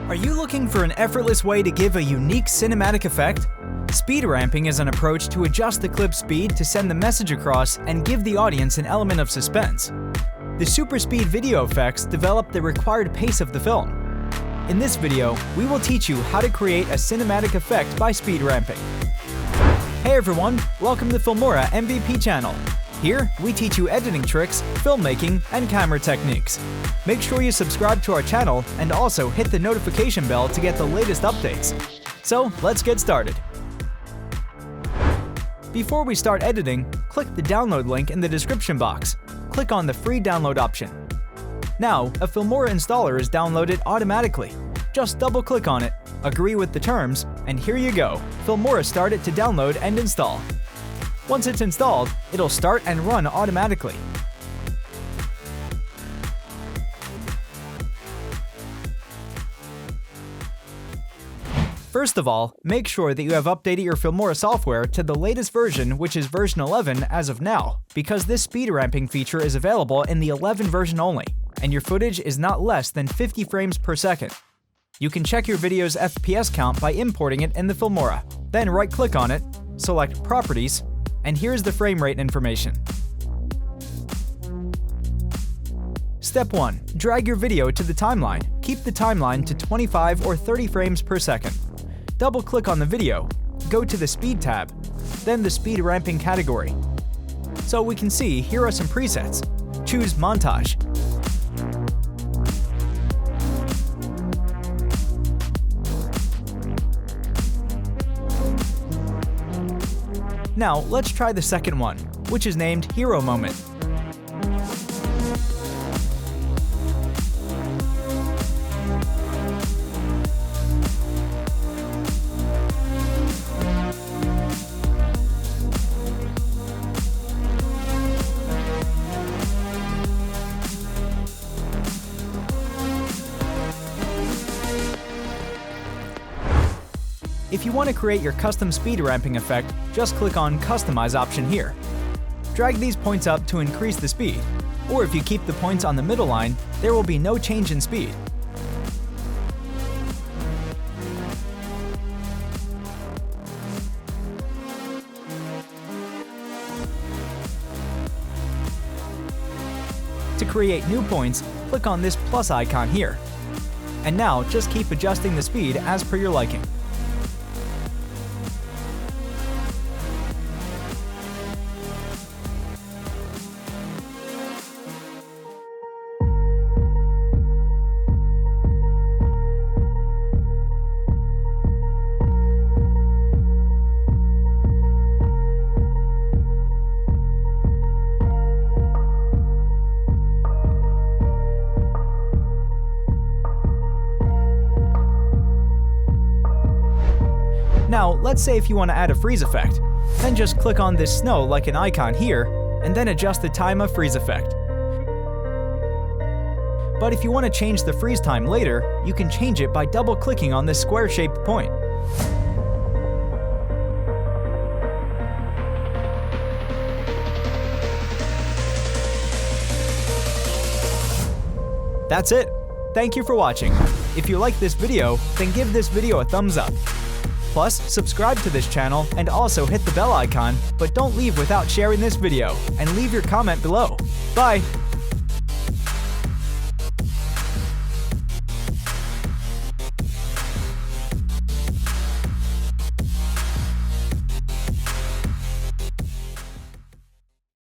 Are you looking for an effortless way to give a unique cinematic effect? Speed ramping is an approach to adjust the clip speed to send the message across and give the audience an element of suspense. The super speed video effects develop the required pace of the film. In this video, we will teach you how to create a cinematic effect by speed ramping. Hey everyone, welcome to Filmora MVP channel. Here, we teach you editing tricks, filmmaking, and camera techniques. Make sure you subscribe to our channel and also hit the notification bell to get the latest updates. So, let's get started. Before we start editing, click the download link in the description box. Click on the free download option. Now, a Filmora installer is downloaded automatically. Just double-click on it, agree with the terms, and here you go. Filmora started to download and install. Once it's installed, it'll start and run automatically. First of all, make sure that you have updated your Filmora software to the latest version, which is version 11 as of now, because this speed ramping feature is available in the 11 version only, and your footage is not less than 50 frames per second. You can check your video's FPS count by importing it in the Filmora. Then right-click on it, select Properties, and here's the frame rate information. Step 1. Drag your video to the timeline. Keep the timeline to 25 or 30 frames per second. Double-click on the video, go to the Speed tab, then the Speed Ramping category. So we can see here are some presets. Choose Montage. Now, let's try the second one, which is named Hero Moment. If you want to create your custom speed ramping effect, just click on Customize option here. Drag these points up to increase the speed, or if you keep the points on the middle line, there will be no change in speed. To create new points, click on this plus icon here. And now just keep adjusting the speed as per your liking. Now, let's say if you want to add a freeze effect, then just click on this snow like an icon here, and then adjust the time of freeze effect. But if you want to change the freeze time later, you can change it by double-clicking on this square-shaped point. That's it! Thank you for watching. If you liked this video, then give this video a thumbs up. Plus, subscribe to this channel and also hit the bell icon, but don't leave without sharing this video, and leave your comment below. Bye!